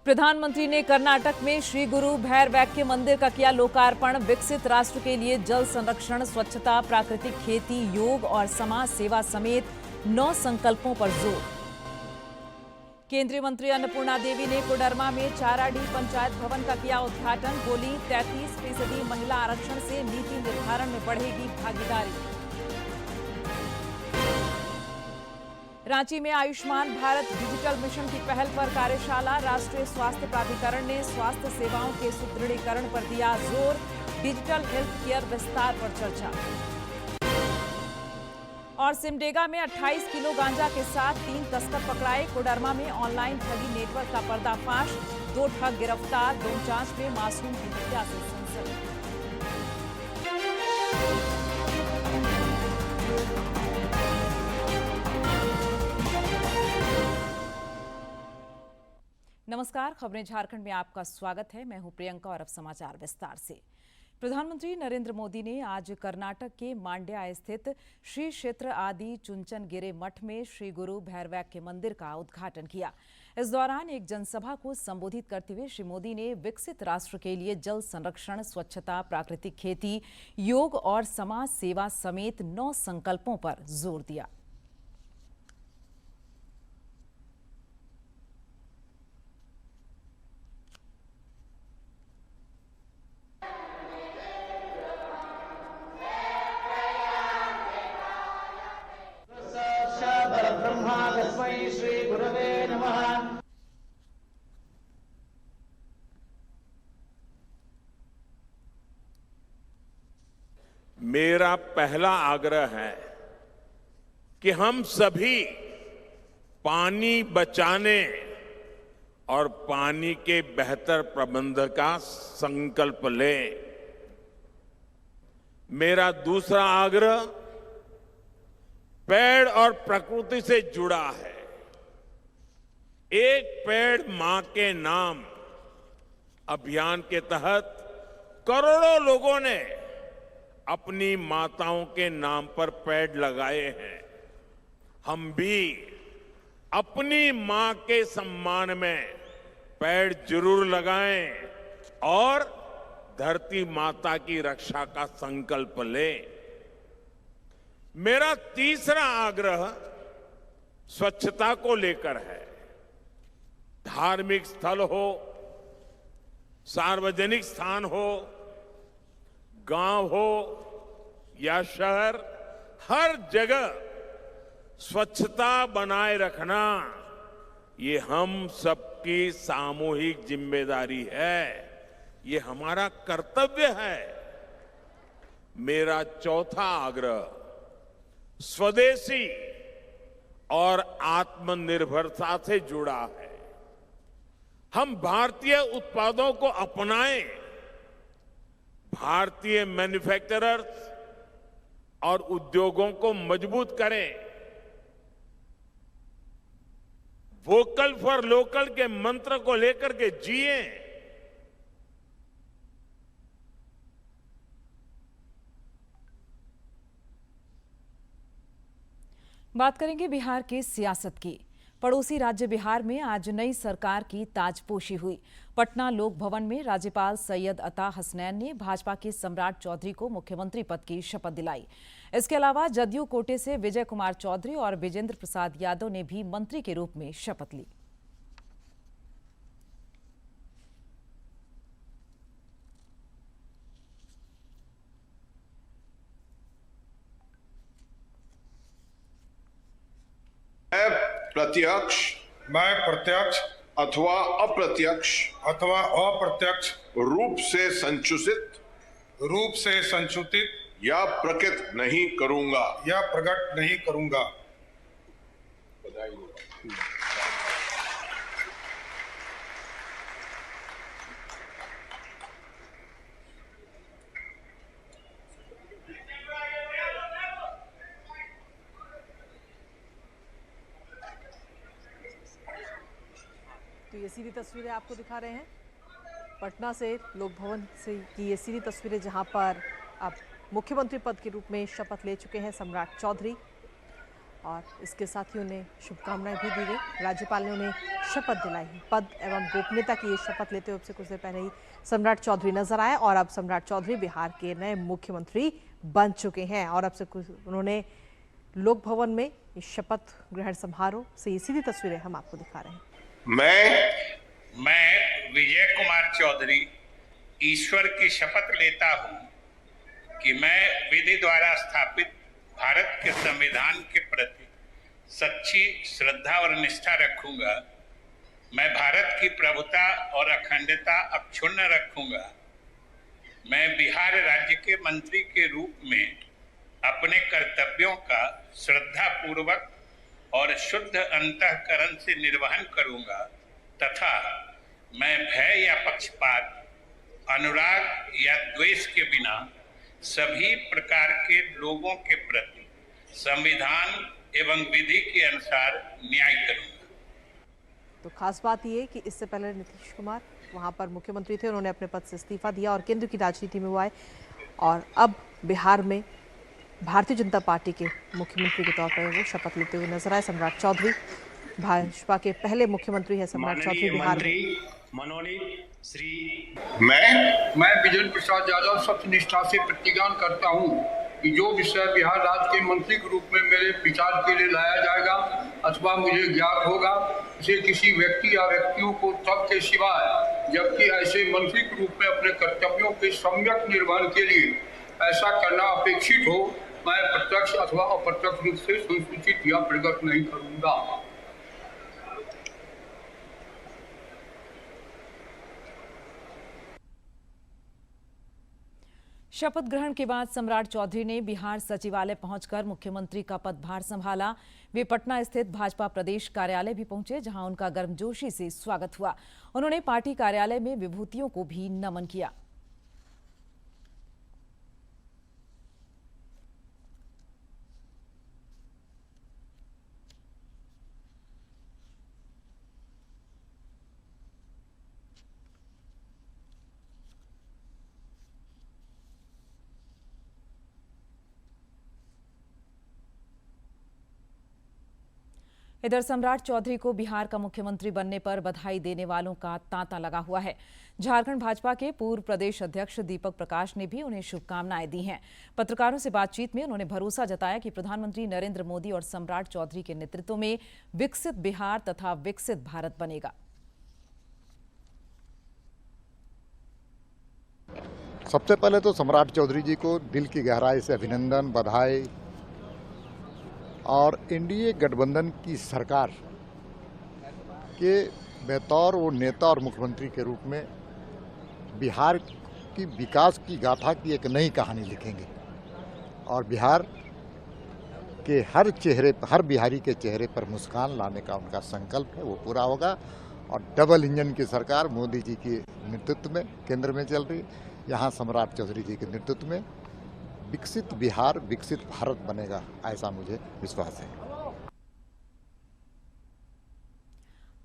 प्रधानमंत्री ने कर्नाटक में श्री गुरु भैरवैक्य मंदिर का किया लोकार्पण। विकसित राष्ट्र के लिए जल संरक्षण, स्वच्छता, प्राकृतिक खेती, योग और समाज सेवा समेत 9 संकल्पों पर जोर। केंद्रीय मंत्री अन्नपूर्णा देवी ने कोडरमा में चाराडीह पंचायत भवन का किया उद्घाटन। बोली, 33% महिला आरक्षण से नीति निर्धारण में बढ़ेगी भागीदारी। रांची में आयुष्मान भारत डिजिटल मिशन की पहल पर कार्यशाला। राष्ट्रीय स्वास्थ्य प्राधिकरण ने स्वास्थ्य सेवाओं के सुदृढ़ीकरण पर दिया जोर। डिजिटल हेल्थ केयर विस्तार पर चर्चा। और सिमडेगा में 28 किलो गांजा के साथ 3 तस्कर पकड़ाए। कोडरमा में ऑनलाइन ठगी नेटवर्क का पर्दाफाश। 2 ठग गिरफ्तार। ड्रोन जांच में मासूम की हत्या से सनसनी। नमस्कार, खबरें झारखंड में आपका स्वागत है। मैं हूं प्रियंका और अब समाचार विस्तार से। प्रधानमंत्री नरेंद्र मोदी ने आज कर्नाटक के मांड्या स्थित श्री क्षेत्र आदि चुंचनगिरे मठ में श्री गुरु भैरवैक्य मंदिर का उद्घाटन किया। इस दौरान एक जनसभा को संबोधित करते हुए श्री मोदी ने विकसित राष्ट्र के लिए जल संरक्षण, स्वच्छता, प्राकृतिक खेती, योग और समाज सेवा समेत 9 संकल्पों पर जोर दिया। मेरा पहला आग्रह है कि हम सभी पानी बचाने और पानी के बेहतर प्रबंध का संकल्प लें। मेरा दूसरा आग्रह पेड़ और प्रकृति से जुड़ा है। एक पेड़ मां के नाम अभियान के तहत करोड़ों लोगों ने अपनी माताओं के नाम पर पेड़ लगाए हैं। हम भी अपनी मां के सम्मान में पेड़ जरूर लगाएं और धरती माता की रक्षा का संकल्प लें। मेरा तीसरा आग्रह स्वच्छता को लेकर है। धार्मिक स्थल हो, सार्वजनिक स्थान हो, गांव हो या शहर, हर जगह स्वच्छता बनाए रखना ये हम सबकी सामूहिक जिम्मेदारी है। ये हमारा कर्तव्य है। मेरा चौथा आग्रह स्वदेशी और आत्मनिर्भरता से जुड़ा है। हम भारतीय उत्पादों को अपनाएं, भारतीय मैन्युफैक्चरर्स और उद्योगों को मजबूत करें। वोकल फॉर लोकल के मंत्र को लेकर के जिए। बात करेंगे बिहार की सियासत की। पड़ोसी राज्य बिहार में आज नई सरकार की ताजपोशी हुई। पटना लोक भवन में राज्यपाल सैयद अता हसनैन ने भाजपा के सम्राट चौधरी को मुख्यमंत्री पद की शपथ दिलाई। इसके अलावा जदयू कोटे से विजय कुमार चौधरी और विजेंद्र प्रसाद यादव ने भी मंत्री के रूप में शपथ ली। मैं प्रत्यक्ष अथवा अप्रत्यक्ष रूप से संचुतित या प्रकट नहीं करूंगा। तो ये सीधी तस्वीरें आपको दिखा रहे हैं पटना से लोक भवन से की ये सीधी तस्वीरें, जहां पर अब मुख्यमंत्री पद के रूप में शपथ ले चुके हैं सम्राट चौधरी। और इसके साथ ही उन्हें शुभकामनाएं भी दी गई। राज्यपाल ने उन्हें शपथ दिलाई। पद एवं गोपनीयता की ये शपथ लेते हुए अब से कुछ देर पहले ही सम्राट चौधरी नजर आए और अब सम्राट चौधरी बिहार के नए मुख्यमंत्री बन चुके हैं और अब से कुछ उन्होंने लोक भवन में शपथ ग्रहण समारोह से ये सीधी तस्वीरें हम आपको दिखा रहे हैं। मैं विजय कुमार चौधरी ईश्वर की शपथ लेता हूं कि मैं विधि द्वारा स्थापित भारत के संविधान के प्रति सच्ची श्रद्धा और निष्ठा रखूंगा। मैं भारत की प्रभुता और अखंडता अक्षुण्ण रखूंगा। मैं बिहार राज्य के मंत्री के रूप में अपने कर्तव्यों का श्रद्धापूर्वक और शुद्ध अंतःकरण से निर्वहन करूंगा तथा मैं भय या पक्षपात, अनुराग या द्वेष के बिना सभी प्रकार के लोगों के प्रति संविधान एवं विधि के अनुसार न्याय करूंगा। तो खास बात ये कि इससे पहले नीतीश कुमार वहां पर मुख्यमंत्री थे, उन्होंने अपने पद से इस्तीफा दिया और केंद्र की राजनीति में वो आए और अब बिहार में भारतीय जनता पार्टी के मुख्यमंत्री के तौर पर वो शपथ लेते हुए नजर आए। सम्राट चौधरी भाजपा के पहले मुख्यमंत्री है। सम्राट चौधरी बिहार में मनोनीत श्री मैं विजेंद्र प्रसाद यादव सत्यनिष्ठा से प्रतिज्ञा करता हूं कि जो विषय बिहार राज्य के मंत्री के रूप में मेरे विचार के लिए लाया जाएगा अथवा मुझे ज्ञात होगा, उसे किसी व्यक्ति या व्यक्तियों को तब के सिवाय जबकि ऐसे मंत्री के रूप में अपने कर्तव्यों के सम्यक निर्वहन के लिए ऐसा करना अपेक्षित हो, मैं प्रत्यक्ष अथवा अप्रत्यक्ष रूप से संसूचित या प्रकट नहीं करूंगा। शपथ ग्रहण के बाद सम्राट चौधरी ने बिहार सचिवालय पहुंचकर मुख्यमंत्री का पदभार संभाला। वे पटना स्थित भाजपा प्रदेश कार्यालय भी पहुंचे, जहां उनका गर्मजोशी से स्वागत हुआ। उन्होंने पार्टी कार्यालय में विभूतियों को भी नमन किया। इधर सम्राट चौधरी को बिहार का मुख्यमंत्री बनने पर बधाई देने वालों का तांता लगा हुआ है। झारखंड भाजपा के पूर्व प्रदेश अध्यक्ष दीपक प्रकाश ने भी उन्हें शुभकामनाएं दी हैं। पत्रकारों से बातचीत में उन्होंने भरोसा जताया कि प्रधानमंत्री नरेंद्र मोदी और सम्राट चौधरी के नेतृत्व में विकसित बिहार तथा विकसित भारत बनेगा। सबसे पहले तो सम्राट चौधरी जी को दिल की गहराई से अभिनंदन, बधाई और एनडीए गठबंधन की सरकार के बतौर वो नेता और मुख्यमंत्री के रूप में बिहार की विकास की गाथा की एक नई कहानी लिखेंगे और बिहार के हर बिहारी के चेहरे पर मुस्कान लाने का उनका संकल्प है, वो पूरा होगा। और डबल इंजन की सरकार मोदी जी के नेतृत्व में केंद्र में चल रही, यहाँ सम्राट चौधरी जी के नेतृत्व में विकसित बिहार, विकसित भारत बनेगा, ऐसा मुझे विश्वास है।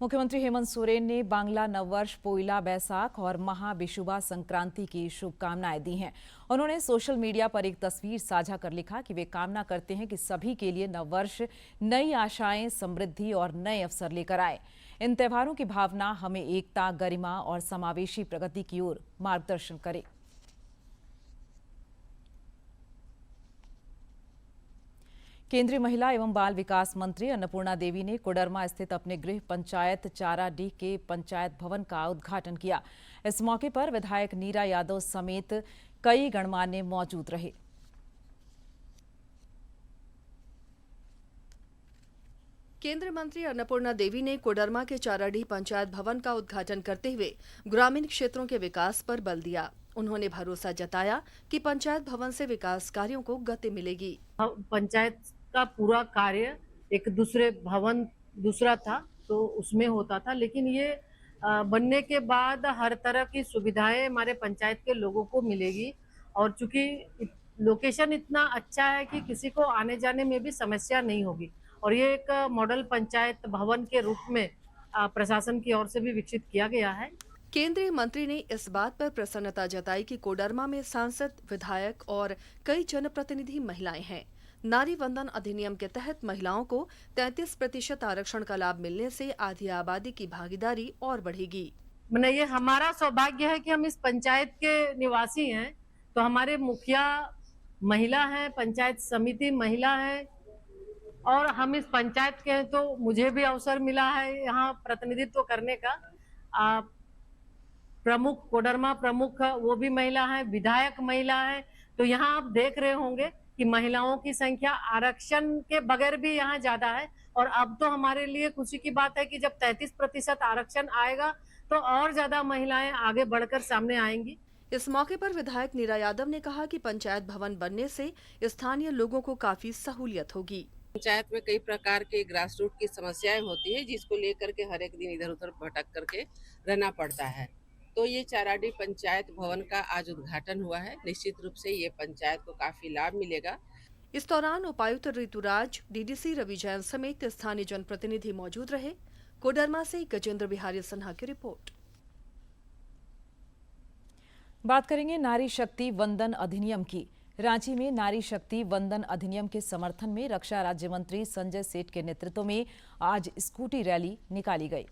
मुख्यमंत्री हेमंत सोरेन ने बांग्ला नववर्ष पोइला बैसाख और महाबिशुबा संक्रांति की शुभकामनाएं दी हैं। उन्होंने सोशल मीडिया पर एक तस्वीर साझा कर लिखा कि वे कामना करते हैं कि सभी के लिए नववर्ष नई आशाएं, समृद्धि और नए अवसर लेकर आए। इन त्योहारों की भावना हमें एकता, गरिमा और समावेशी प्रगति की ओर मार्गदर्शन करे। केंद्रीय महिला एवं बाल विकास मंत्री अन्नपूर्णा देवी ने कोडरमा स्थित अपने गृह पंचायत चाराडीह के पंचायत भवन का उद्घाटन किया। इस मौके पर विधायक नीरा यादव समेत कई गणमान्य मौजूद रहे। केंद्रीय मंत्री अन्नपूर्णा देवी ने कोडरमा के चाराडीह पंचायत भवन का उद्घाटन करते हुए ग्रामीण क्षेत्रों के विकास पर बल दिया। उन्होंने भरोसा जताया कि पंचायत भवन से विकास कार्यों को गति मिलेगी। पंचायत का पूरा कार्य एक दूसरा था तो उसमें होता था, लेकिन ये बनने के बाद हर तरह की सुविधाएं हमारे पंचायत के लोगों को मिलेगी और चूंकि लोकेशन इतना अच्छा है कि किसी को आने जाने में भी समस्या नहीं होगी और ये एक मॉडल पंचायत भवन के रूप में प्रशासन की ओर से भी विकसित किया गया है। केंद्रीय मंत्री ने इस बात पर प्रसन्नता जताई कि कोडरमा में सांसद, विधायक और कई जनप्रतिनिधि महिलाएं हैं। नारी वंदन अधिनियम के तहत महिलाओं को 33% आरक्षण का लाभ मिलने से आधी आबादी की भागीदारी और बढ़ेगी। मैंने ये हमारा सौभाग्य है कि हम इस पंचायत के निवासी हैं, तो हमारे मुखिया महिला हैं, पंचायत समिति महिला है और हम इस पंचायत के हैं, तो मुझे भी अवसर मिला है यहाँ प्रतिनिधित्व करने का। प्रमुख कोडरमा प्रमुख वो भी महिला है, विधायक महिला है, तो यहाँ आप देख रहे होंगे कि महिलाओं की संख्या आरक्षण के बगैर भी यहाँ ज्यादा है। और अब तो हमारे लिए खुशी की बात है कि जब 33% आरक्षण आएगा तो और ज्यादा महिलाएं आगे बढ़कर सामने आएंगी। इस मौके पर विधायक नीरा यादव ने कहा कि पंचायत भवन बनने से स्थानीय लोगों को काफी सहूलियत होगी। पंचायत में कई प्रकार के ग्रास रूट की समस्याएं होती है, जिसको लेकर के हर एक दिन इधर उधर भटक करके रहना पड़ता है। तो ये चाराडी पंचायत भवन का आज उद्घाटन हुआ है। निश्चित रूप से ये पंचायत को काफी लाभ मिलेगा। इस दौरान उपायुक्त ऋतुराज, डीडीसी रवि जैन समेत स्थानीय जनप्रतिनिधि मौजूद रहे। कोडरमा से गजेंद्र बिहारी सिन्हा की रिपोर्ट। बात करेंगे नारी शक्ति वंदन अधिनियम की। रांची में नारी शक्ति वंदन अधिनियम के समर्थन में रक्षा राज्य मंत्री संजय सेठ के नेतृत्व में आज स्कूटी रैली निकाली गई।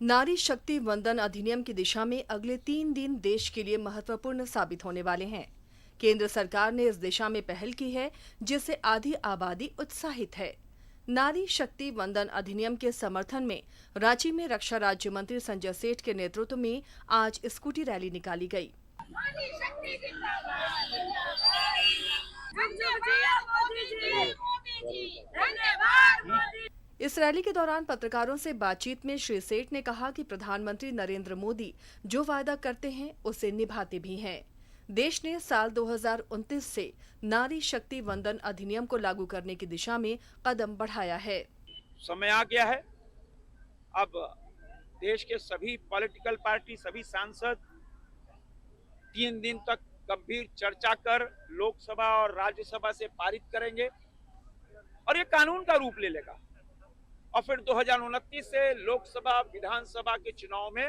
नारी शक्ति वंदन अधिनियम की दिशा में अगले 3 दिन देश के लिए महत्वपूर्ण साबित होने वाले हैं। केंद्र सरकार ने इस दिशा में पहल की है, जिससे आधी आबादी उत्साहित है। नारी शक्ति वंदन अधिनियम के समर्थन में रांची में रक्षा राज्य मंत्री संजय सेठ के नेतृत्व में आज स्कूटी रैली निकाली गई। इस रैली के दौरान पत्रकारों से बातचीत में श्री सेठ ने कहा कि प्रधानमंत्री नरेंद्र मोदी जो वादा करते हैं उसे निभाते भी हैं। देश ने साल 2029 से नारी शक्ति वंदन अधिनियम को लागू करने की दिशा में कदम बढ़ाया है। समय आ गया है, अब देश के सभी पॉलिटिकल पार्टी, सभी सांसद 3 दिन तक गंभीर चर्चा कर लोकसभा और राज्यसभा से पारित करेंगे और ये कानून का रूप ले लेगा। और फिर 2029 से लोकसभा विधानसभा के चुनाव में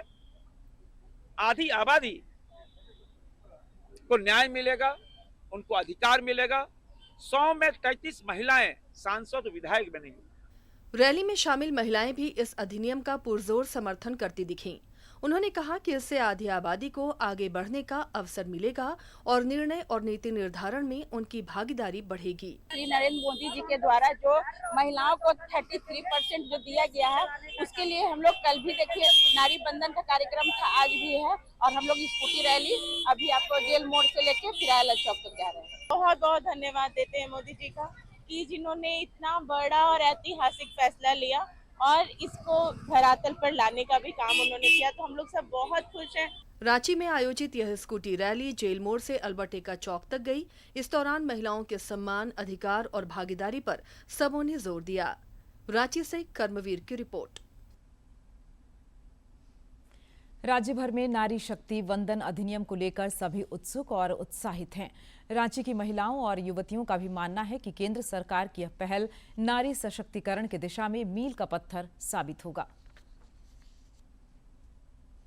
आधी आबादी को न्याय मिलेगा, उनको अधिकार मिलेगा। 100 में 33 महिलाएं सांसद विधायक बनेंगी। रैली में शामिल महिलाएं भी इस अधिनियम का पुरजोर समर्थन करती दिखीं। उन्होंने कहा कि इससे आधी आबादी को आगे बढ़ने का अवसर मिलेगा और निर्णय और नीति निर्धारण में उनकी भागीदारी बढ़ेगी। श्री नरेंद्र मोदी जी के द्वारा जो महिलाओं को 33% जो दिया गया है, उसके लिए हम लोग कल भी देखिए नारी बंधन का कार्यक्रम था, आज भी है और हम लोग स्कूटी रैली अभी आपको जेल मोड़ से लेके फिरायला चौक तक जा रहे हैं। बहुत बहुत धन्यवाद देते हैं मोदी जी का कि जिन्होंने इतना बड़ा और ऐतिहासिक फैसला लिया और इसको धरातल पर लाने का भी काम उन्होंने किया, तो हम लोग सब बहुत खुश हैं। रांची में आयोजित यह स्कूटी रैली जेल मोड़ से अल्बर्टेका चौक तक गई। इस दौरान महिलाओं के सम्मान, अधिकार और भागीदारी पर सबों ने जोर दिया। रांची से कर्मवीर की रिपोर्ट। राज्य भर में नारी शक्ति वंदन अधिनियम को लेकर सभी उत्सुक और उत्साहित हैं। रांची की महिलाओं और युवतियों का भी मानना है कि केंद्र सरकार की यह पहल नारी सशक्तिकरण की दिशा में मील का पत्थर साबित होगा।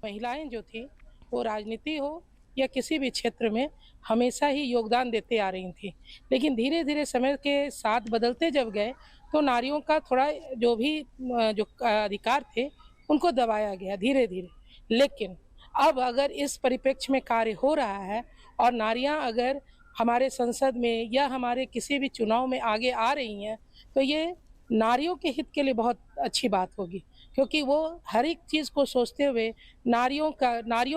महिलाएं जो थी वो राजनीति हो या किसी भी क्षेत्र में हमेशा ही योगदान देते आ रही थी, लेकिन धीरे धीरे समय के साथ बदलते जब गए तो नारियों का थोड़ा जो अधिकार थे उनको दबाया गया धीरे धीरे। लेकिन अब अगर इस परिप्रेक्ष्य में कार्य हो रहा है और नारियां अगर हमारे संसद में या हमारे किसी भी चुनाव में आगे आ रही हैं, तो ये नारियों के हित के लिए बहुत अच्छी बात होगी, क्योंकि वो हर एक चीज़ को सोचते हुए नारियों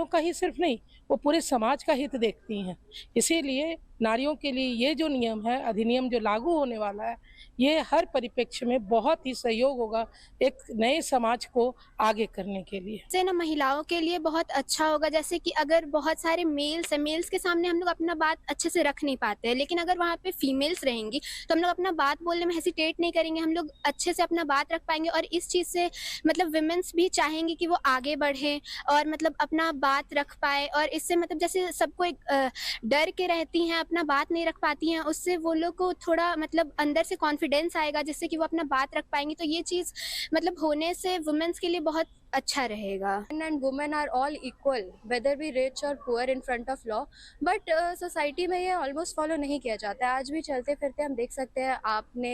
का ही सिर्फ नहीं, वो पूरे समाज का हित देखती हैं। इसीलिए नारियों के लिए ये जो नियम है, अधिनियम जो लागू होने वाला है, ये हर परिप्रेक्ष्य में बहुत ही सहयोग होगा एक नए समाज को आगे करने के लिए। से ना महिलाओं के लिए बहुत अच्छा होगा, जैसे कि अगर बहुत सारे मेल्स के सामने हम लोग अपना बात अच्छे से रख नहीं पाते हैं, लेकिन अगर वहाँ पे फीमेल्स रहेंगी तो हम लोग अपना बात बोलने में हेसिटेट नहीं करेंगे, हम लोग अच्छे से अपना बात रख पाएंगे। और इस चीज़ से मतलब विमेंस भी चाहेंगे कि वो आगे बढ़े और मतलब अपना बात रख पाए। और इससे मतलब जैसे सबको एक डर के रहती हैं, अपना बात नहीं रख पाती हैं, उससे वो लोग को थोड़ा मतलब अंदर से कॉन्फिडेंस आएगा, जिससे कि वो अपना बात रख पाएंगे। तो ये चीज़ मतलब होने से वुमेन्स के लिए बहुत अच्छा रहेगा। Men and women are all equal, whether we rich or poor in front of law, but society में ये ऑलमोस्ट फॉलो नहीं किया जाता है। आज भी चलते फिरते हम देख सकते हैं आपने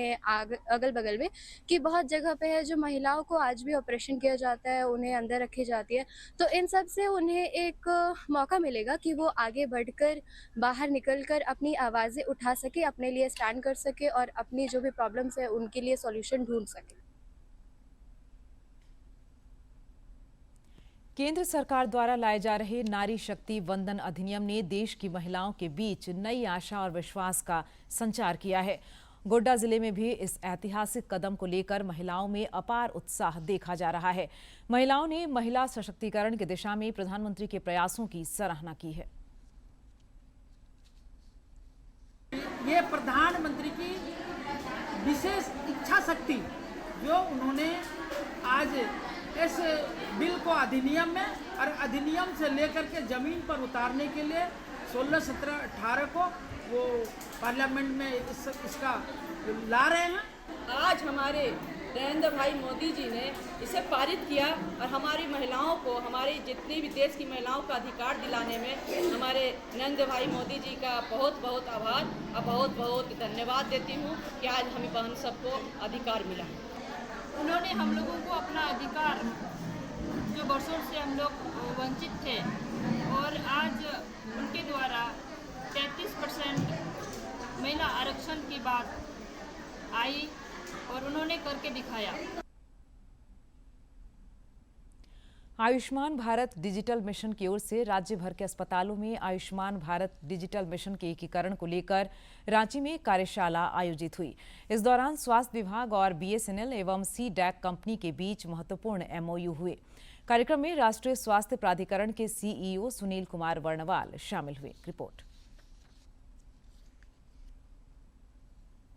अगल बगल में कि बहुत जगह पे है जो महिलाओं को आज भी ऑपरेशन किया जाता है, उन्हें अंदर रखी जाती है। तो इन सब से उन्हें एक मौका मिलेगा कि वो आगे बढ़कर बाहर निकलकर अपनी आवाज़ें उठा सके, अपने लिए स्टैंड कर सके और अपनी जो भी प्रॉब्लम्स है उनके लिए सॉल्यूशन ढूंढ सके। केंद्र सरकार द्वारा लाए जा रहे नारी शक्ति वंदन अधिनियम ने देश की महिलाओं के बीच नई आशा और विश्वास का संचार किया है। गोड्डा जिले में भी इस ऐतिहासिक कदम को लेकर महिलाओं में अपार उत्साह देखा जा रहा है। महिलाओं ने महिला सशक्तिकरण की दिशा में प्रधानमंत्री के प्रयासों की सराहना की है। ये प्रधानमंत्री की विशेष इच्छा शक्ति जो उन्होंने आज इस बिल को अधिनियम में और अधिनियम से लेकर के जमीन पर उतारने के लिए 16, 17, 18 को वो पार्लियामेंट में इसका ला रहे हैं। आज हमारे नरेंद्र भाई मोदी जी ने इसे पारित किया और हमारी महिलाओं को, हमारी जितनी भी देश की महिलाओं का अधिकार दिलाने में हमारे नरेंद्र भाई मोदी जी का बहुत बहुत आभार और बहुत बहुत धन्यवाद देती हूँ कि आज हमें बहन सबको अधिकार मिला। उन्होंने हम लोगों को अपना अधिकार जो वर्षों से हम लोग वंचित थे और आज उनके द्वारा 33% महिला आरक्षण की बात आई और उन्होंने करके दिखाया। आयुष्मान भारत डिजिटल मिशन की ओर से राज्य भर के अस्पतालों में आयुष्मान भारत डिजिटल मिशन के एकीकरण को लेकर रांची में कार्यशाला आयोजित हुई। इस दौरान स्वास्थ्य विभाग और BSNL एवं CDAC कंपनी के बीच महत्वपूर्ण MOU हुए। कार्यक्रम में राष्ट्रीय स्वास्थ्य प्राधिकरण के CEO सुनील कुमार वर्णवाल शामिल हुए। रिपोर्ट।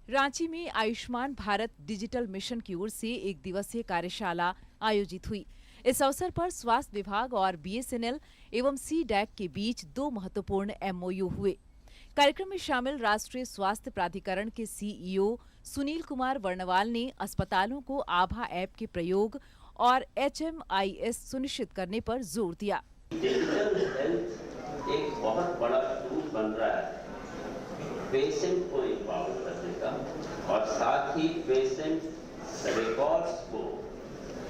रांची में आयुष्मान भारत डिजिटल मिशन की ओर से एक दिवसीय कार्यशाला आयोजित हुई। इस अवसर पर स्वास्थ्य विभाग और BSNL एवं CDAC के बीच 2 महत्वपूर्ण MOU हुए। कार्यक्रम में शामिल राष्ट्रीय स्वास्थ्य प्राधिकरण के CEO सुनील कुमार वर्णवाल ने अस्पतालों को आभा ऐप के प्रयोग और HMIS सुनिश्चित करने पर जोर दिया। डिजिटल हेल्थ एक बहुत बड़ा टूल बन रहा है पेशेंट को एम्पावर करने का और साथ ही पेशेंट रिकॉर्ड्स को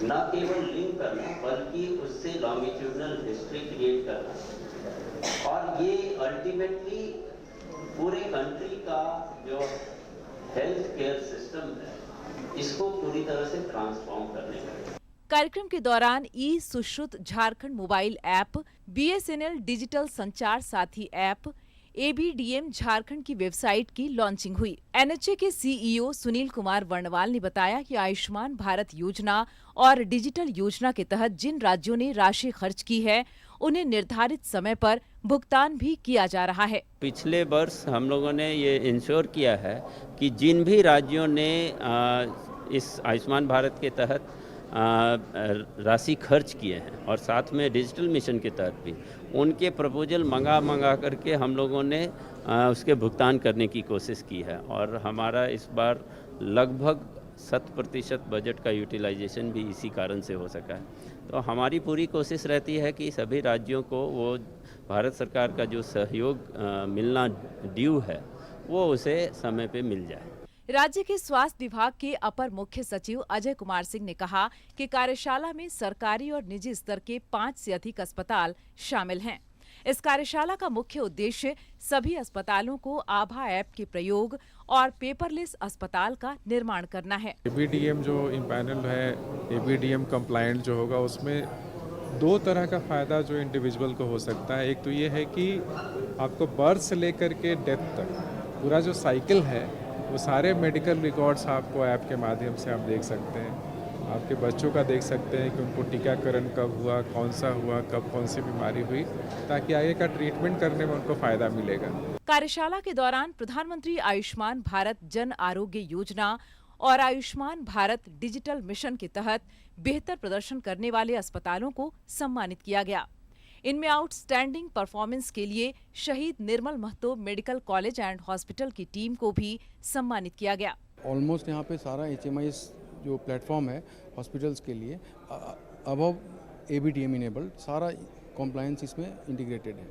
न केवल लिंक करना बल्कि उससे लॉन्गिट्यूडनल हिस्ट्री क्रिएट करना और ये अल्टीमेटली पूरे कंट्री का जो हेल्थ केयर सिस्टम है इसको पूरी तरह से ट्रांसफॉर्म करने का। कार्यक्रम के दौरान Sushrut Jharkhand mobile app, BSNL digital Sanchar Saathi app, ABDM Jharkhand की वेबसाइट की लॉन्चिंग हुई। NHA के CEO सुनील कुमार वर्णवाल ने बताया कि आयुष्मान भारत योजना और डिजिटल योजना के तहत जिन राज्यों ने राशि खर्च की है उन्हें निर्धारित समय पर भुगतान भी किया जा रहा है। पिछले वर्ष हम लोगों ने ये इंश्योर किया है कि जिन भी राज्यों ने इस आयुष्मान भारत के तहत राशि खर्च किए हैं और साथ में डिजिटल मिशन के तहत भी उनके प्रपोजल मंगा करके हम लोगों ने उसके भुगतान करने की कोशिश की है और हमारा इस बार लगभग 100% बजट का यूटिलाइजेशन भी इसी कारण से हो सका है। तो हमारी पूरी कोशिश रहती है कि सभी राज्यों को वो भारत सरकार का जो सहयोग मिलना ड्यू है वो उसे समय पे मिल जाए। राज्य के स्वास्थ्य विभाग के अपर मुख्य सचिव अजय कुमार सिंह ने कहा कि कार्यशाला में सरकारी और निजी स्तर के 5 से अधिक अस्पताल शामिल हैं। इस कार्यशाला का मुख्य उद्देश्य सभी अस्पतालों को आभा ऐप के प्रयोग और पेपरलेस अस्पताल का निर्माण करना है। ABDM जो इम्पैनल है, ABDM कंप्लायंट जो होगा उसमें 2 तरह का फ़ायदा जो इंडिविजुअल को हो सकता है। एक तो ये है कि आपको बर्थ से लेकर के डेथ तक पूरा जो साइकिल है वो सारे मेडिकल रिकॉर्ड्स आपको ऐप के माध्यम से आप देख सकते हैं। आपके बच्चों का देख सकते हैं कि उनको टीकाकरण कब हुआ, कौन सा हुआ, कब कौन सी बीमारी हुई, ताकि आगे का ट्रीटमेंट करने में उनको फ़ायदा मिलेगा। कार्यशाला के दौरान प्रधानमंत्री आयुष्मान भारत जन आरोग्य योजना और आयुष्मान भारत डिजिटल मिशन के तहत बेहतर प्रदर्शन करने वाले अस्पतालों को सम्मानित किया गया। इनमें आउटस्टैंडिंग परफॉर्मेंस के लिए शहीद Nirmal Mahato medical college and hospital की टीम को भी सम्मानित किया गया। ऑलमोस्ट यहाँ पे सारा HMIS जो प्लेटफॉर्म है हॉस्पिटल्स के लिए अबव ABDM इनेबल्ड, सारा कॉम्प्लायंस इसमें इंटीग्रेटेड है।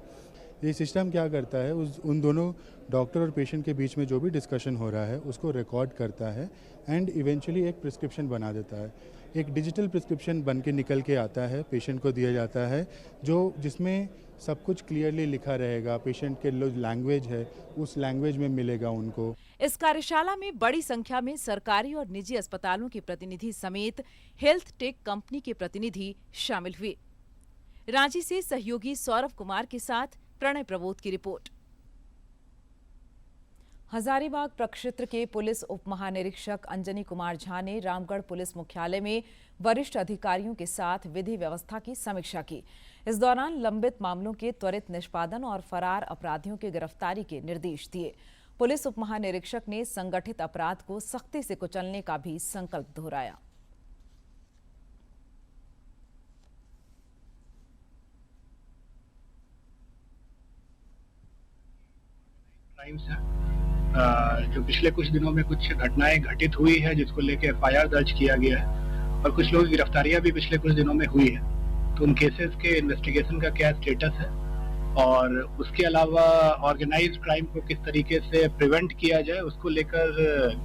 ये सिस्टम क्या करता है, उन दोनों डॉक्टर और पेशेंट के बीच में जो भी डिस्कशन हो रहा है उसको रिकॉर्ड करता है एंड इवेंचुअली एक प्रिस्क्रिप्शन बना देता है। एक डिजिटल प्रिस्क्रिप्शन बन के निकल के आता है, पेशेंट को दिया जाता है, जिसमें सब कुछ क्लियरली लिखा रहेगा, पेशेंट के जो लैंग्वेज है उस लैंग्वेज में मिलेगा उनको। इस कार्यशाला में बड़ी संख्या में सरकारी और निजी अस्पतालों के प्रतिनिधि समेत हेल्थ टेक कंपनी के प्रतिनिधि शामिल हुए। रांची से सहयोगी सौरभ कुमार के साथ प्रणय प्रबोध की रिपोर्ट। हजारीबाग प्रक्षेत्र के पुलिस उप महानिरीक्षक अंजनी कुमार झा ने रामगढ़ पुलिस मुख्यालय में वरिष्ठ अधिकारियों के साथ विधि व्यवस्था की समीक्षा की। इस दौरान लंबित मामलों के त्वरित निष्पादन और फरार अपराधियों की गिरफ्तारी के निर्देश दिए। पुलिस उप महानिरीक्षक ने संगठित अपराध को सख्ती से कुचलने का भी संकल्प दोहराया। जो पिछले कुछ दिनों में कुछ घटनाएं घटित हुई है जिसको लेके FIR दर्ज किया गया है और कुछ लोगों की गिरफ्तारियां भी पिछले कुछ दिनों में हुई है। तो उन केसेस के इन्वेस्टिगेशन का क्या स्टेटस है और उसके अलावा ऑर्गेनाइज्ड क्राइम को किस तरीके से प्रिवेंट किया जाए उसको लेकर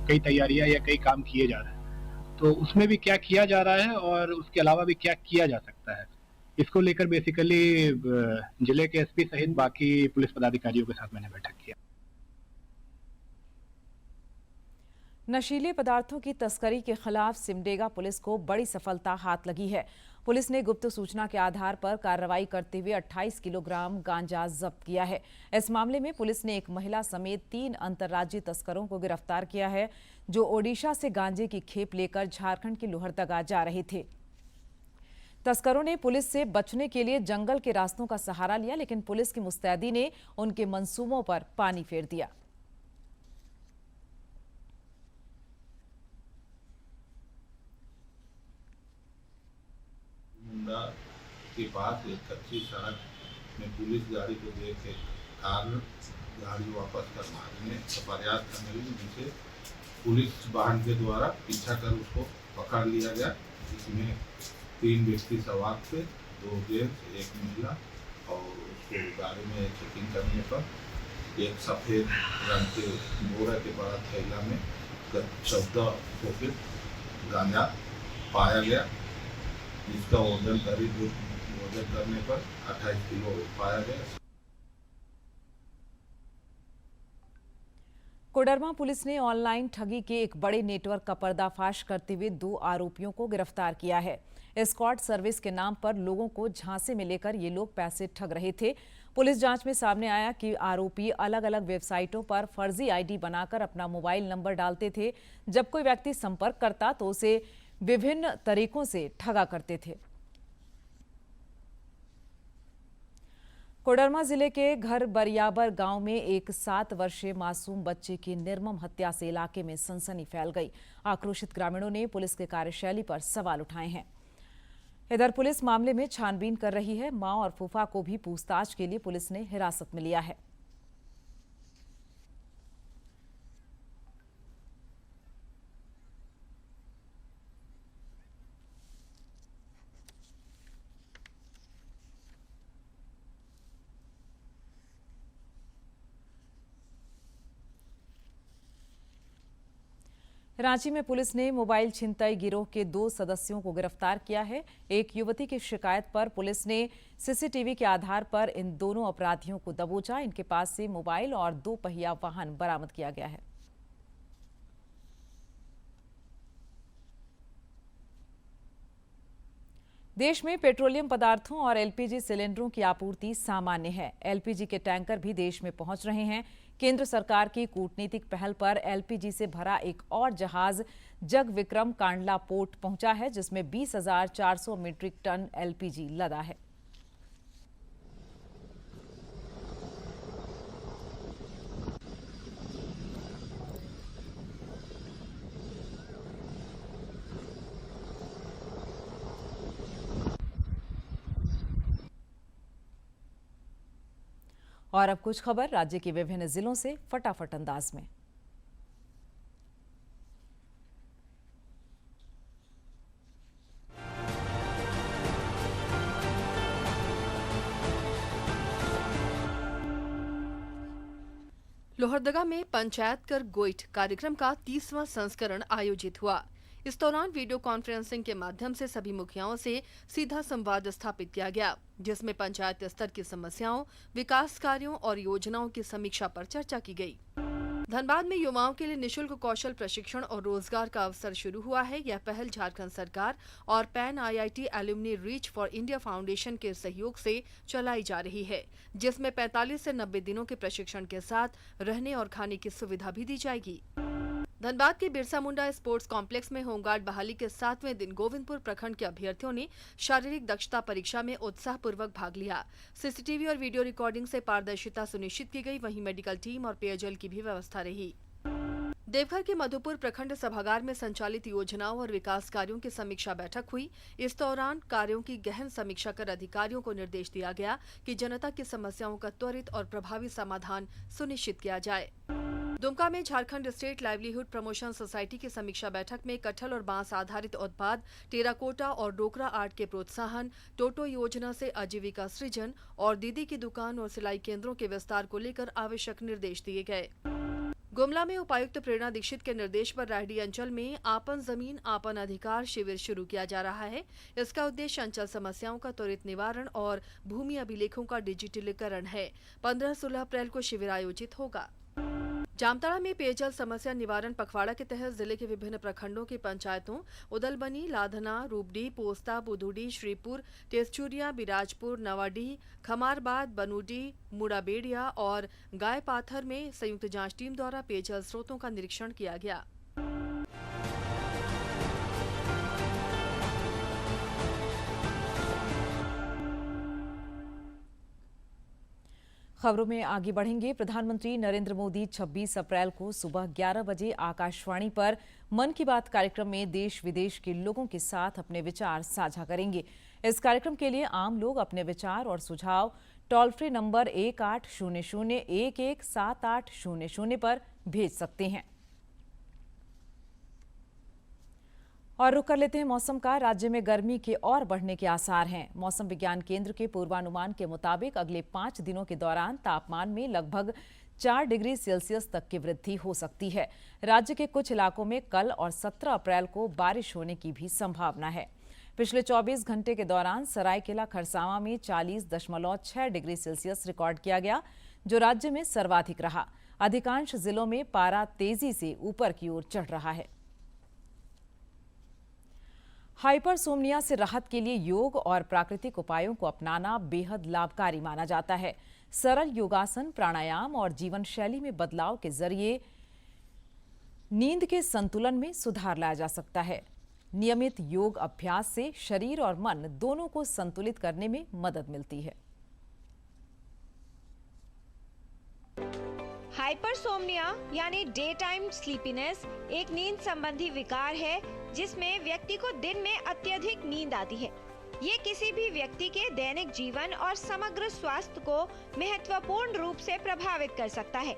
कई तैयारियां या कई काम किए जा रहे हैं। तो उसमें भी क्या किया जा रहा है और उसके अलावा भी क्या किया जा सकता है, इसको लेकर बेसिकली जिले के SP सहित बाकी पुलिस पदाधिकारियों के साथ मैंने बैठक किया। नशीले पदार्थों की तस्करी के खिलाफ सिमडेगा पुलिस को बड़ी सफलता हाथ लगी है। पुलिस ने गुप्त सूचना के आधार पर कार्रवाई करते हुए 28 किलोग्राम गांजा जब्त किया है। इस मामले में पुलिस ने एक महिला समेत 3 अंतर्राज्यीय तस्करों को गिरफ्तार किया है, जो ओडिशा से गांजे की खेप लेकर झारखंड के लोहरदगा जा रहे थे। तस्करों ने पुलिस से बचने के लिए जंगल के रास्तों का सहारा लिया, लेकिन पुलिस की मुस्तैदी ने उनके मंसूबों पर पानी फेर दिया। के पास एक कच्ची सड़क में पुलिस गाड़ी को देख के कार गाड़ी वापस कर मारने का प्रयास करने लगी, जिसे पुलिस वाहन के द्वारा पीछा कर उसको पकड़ लिया गया। इसमें 3 व्यक्ति सवार थे, 2 जेंट्स 1 महिला, और उसको गाड़ी में चेकिंग करने पर एक सफ़ेद रंग के बोरा के बड़ा थैला में 14 पॉकेट गांजा पाया गया, जिसका वजन करने पर 28 किलो पाया गया। कोडरमा पुलिस ने ऑनलाइन ठगी के एक बड़े नेटवर्क का पर्दाफाश करते हुए 2 आरोपियों को गिरफ्तार किया है। एस्कॉर्ट सर्विस के नाम पर लोगों को झांसे में लेकर ये लोग पैसे ठग रहे थे। पुलिस जांच में सामने आया कि आरोपी अलग अलग वेबसाइटों पर फर्जी ID बनाकर अपना मोबाइल नंबर डालते थे। जब कोई व्यक्ति संपर्क करता तो उसे विभिन्न तरीकों से ठगा करते थे। कोडरमा जिले के घर बरियाबर गांव में एक 7 वर्षीय मासूम बच्चे की निर्मम हत्या से इलाके में सनसनी फैल गई। आक्रोशित ग्रामीणों ने पुलिस की कार्यशैली पर सवाल उठाए हैं। इधर पुलिस मामले में छानबीन कर रही है। मां और फूफा को भी पूछताछ के लिए पुलिस ने हिरासत में लिया है। रांची में पुलिस ने मोबाइल छिनतई गिरोह के 2 सदस्यों को गिरफ्तार किया है। एक युवती की शिकायत पर पुलिस ने CCTV के आधार पर इन दोनों अपराधियों को दबोचा। इनके पास से मोबाइल और 2 पहिया वाहन बरामद किया गया है। देश में पेट्रोलियम पदार्थों और LPG सिलेंडरों की आपूर्ति सामान्य है। LPG के टैंकर भी देश में पहुंच रहे हैं। केंद्र सरकार की कूटनीतिक पहल पर LPG से भरा एक और जहाज जगविक्रम कांडला पोर्ट पहुंचा है, जिसमें 20,400 मीट्रिक टन LPG लदा है। और अब कुछ खबर राज्य के विभिन्न जिलों से फटाफट अंदाज में। लोहरदगा में पंचायत कर गोइठ कार्यक्रम का 30वां संस्करण आयोजित हुआ। इस दौरान वीडियो कॉन्फ्रेंसिंग के माध्यम से सभी मुखियाओं से सीधा संवाद स्थापित किया गया, जिसमें पंचायत स्तर की समस्याओं, विकास कार्यों और योजनाओं की समीक्षा पर चर्चा की गई। धनबाद में युवाओं के लिए निशुल्क कौशल प्रशिक्षण और रोजगार का अवसर शुरू हुआ है। यह पहल झारखंड सरकार और pan IIT alumni reach for India foundation के सहयोग से चलाई जा रही है, जिसमें 45 से 90 दिनों के प्रशिक्षण के साथ रहने और खाने की सुविधा भी दी जाएगी। धनबाद के बिरसा मुंडा स्पोर्ट्स कॉम्प्लेक्स में होमगार्ड बहाली के 7वें दिन गोविंदपुर प्रखंड के अभ्यर्थियों ने शारीरिक दक्षता परीक्षा में उत्साहपूर्वक भाग लिया। CCTV और वीडियो रिकॉर्डिंग से पारदर्शिता सुनिश्चित की गई। वहीं मेडिकल टीम और पेयजल की भी व्यवस्था रही। देवघर के मधुपुर प्रखंड सभागार में संचालित योजनाओं और विकास कार्यों की समीक्षा बैठक हुई। इस दौरान कार्यों की गहन समीक्षा कर अधिकारियों को निर्देश दिया गया कि जनता की समस्याओं का त्वरित और प्रभावी समाधान सुनिश्चित किया जाए। दुमका में Jharkhand state livelihood promotion society की समीक्षा बैठक में कटहल और बांस आधारित उत्पाद, टेराकोटा और डोकरा आर्ट के प्रोत्साहन, टोटो योजना से आजीविका सृजन और दीदी की दुकान और सिलाई केंद्रों के विस्तार को लेकर आवश्यक निर्देश दिए गए। गुमला में उपायुक्त प्रेरणा दीक्षित के निर्देश पर राहडी अंचल में आपन जमीन आपन अधिकार शिविर शुरू किया जा रहा है। इसका उद्देश्य अंचल समस्याओं का त्वरित निवारण और भूमि अभिलेखों का डिजिटलीकरण है। 15-16 अप्रैल को शिविर आयोजित होगा। जामताड़ा में पेयजल समस्या निवारण पखवाड़ा के तहत जिले के विभिन्न प्रखंडों की पंचायतों उदलबनी, लाधना, रूपडी, पोस्ता, बुधुडी, श्रीपुर, तेजचुरिया, बिराजपुर, नवाडीह, खमारबाद, बनूडी, मुड़ाबेड़िया और गायपाथर में संयुक्त जांच टीम द्वारा पेयजल स्रोतों का निरीक्षण किया गया। खबरों में आगे बढ़ेंगे। प्रधानमंत्री नरेंद्र मोदी 26 अप्रैल को सुबह 11 बजे आकाशवाणी पर मन की बात कार्यक्रम में देश विदेश के लोगों के साथ अपने विचार साझा करेंगे। इस कार्यक्रम के लिए आम लोग अपने विचार और सुझाव टोल फ्री नंबर 1800117800 पर भेज सकते हैं। और रुक कर लेते हैं मौसम का। राज्य में गर्मी के और बढ़ने के आसार हैं। मौसम विज्ञान केंद्र के पूर्वानुमान के मुताबिक अगले 5 दिनों के दौरान तापमान में लगभग 4 डिग्री सेल्सियस तक की वृद्धि हो सकती है। राज्य के कुछ इलाकों में कल और 17 अप्रैल को बारिश होने की भी संभावना है। पिछले 24 घंटे के दौरान सरायकेला खरसावां में 40.6 डिग्री सेल्सियस रिकॉर्ड किया गया, जो राज्य में सर्वाधिक रहा। अधिकांश जिलों में पारा तेजी से ऊपर की ओर चढ़ रहा है। हाइपरसोमनिया से राहत के लिए योग और प्राकृतिक उपायों को अपनाना बेहद लाभकारी माना जाता है। सरल योगासन, प्राणायाम और जीवन शैली में बदलाव के जरिए नींद के संतुलन में सुधार लाया जा सकता है। नियमित योग अभ्यास से शरीर और मन दोनों को संतुलित करने में मदद मिलती है। हाइपरसोमनिया यानी डे टाइम स्लीपीनेस एक नींद संबंधी विकार है जिसमें व्यक्ति को दिन में अत्यधिक नींद आती है। ये किसी भी व्यक्ति के दैनिक जीवन और समग्र स्वास्थ्य को महत्वपूर्ण रूप से प्रभावित कर सकता है।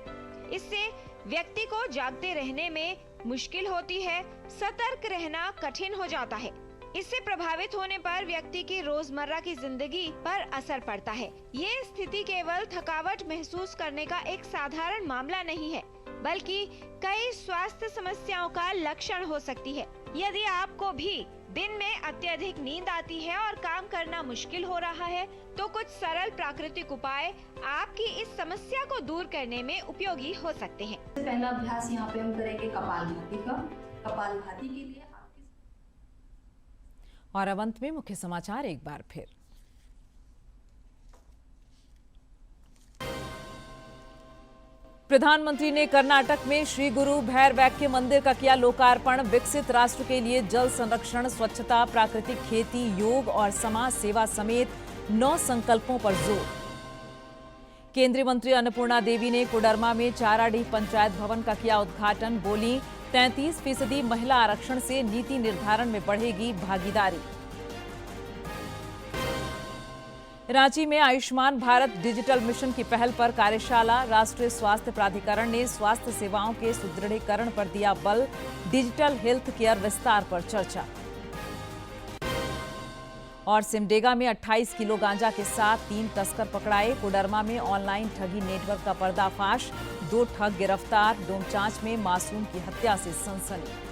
इससे व्यक्ति को जागते रहने में मुश्किल होती है, सतर्क रहना कठिन हो जाता है। इससे प्रभावित होने पर व्यक्ति की रोजमर्रा की जिंदगी पर असर पड़ता है। ये स्थिति केवल थकावट महसूस करने का एक साधारण मामला नहीं है, बल्कि कई स्वास्थ्य समस्याओं का लक्षण हो सकती है। यदि आपको भी दिन में अत्यधिक नींद आती है और काम करना मुश्किल हो रहा है, तो कुछ सरल प्राकृतिक उपाय आपकी इस समस्या को दूर करने में उपयोगी हो सकते हैं। पहला अभ्यास यहाँ पे हम करेंगे कपालभाति का। कपालभाति के लिए और अब अंत में मुख्य समाचार एक बार फिर। प्रधानमंत्री ने कर्नाटक में श्री गुरु भैरवैक्य मंदिर का किया लोकार्पण। विकसित राष्ट्र के लिए जल संरक्षण, स्वच्छता, प्राकृतिक खेती, योग और समाज सेवा समेत 9 संकल्पों पर जोर। केंद्रीय मंत्री अन्नपूर्णा देवी ने कोडरमा में चाराडीह पंचायत भवन का किया उद्घाटन। बोली, 33% महिला आरक्षण से नीति निर्धारण में बढ़ेगी भागीदारी। रांची में आयुष्मान भारत डिजिटल मिशन की पहल पर कार्यशाला। राष्ट्रीय स्वास्थ्य प्राधिकरण ने स्वास्थ्य सेवाओं के सुदृढ़ीकरण पर दिया बल। डिजिटल हेल्थ केयर विस्तार पर चर्चा। और सिमडेगा में 28 किलो गांजा के साथ 3 तस्कर पकड़ाए। कोडरमा में ऑनलाइन ठगी नेटवर्क का पर्दाफाश, 2 ठग गिरफ्तार। डोमचांच में मासूम की हत्या से सनसनी।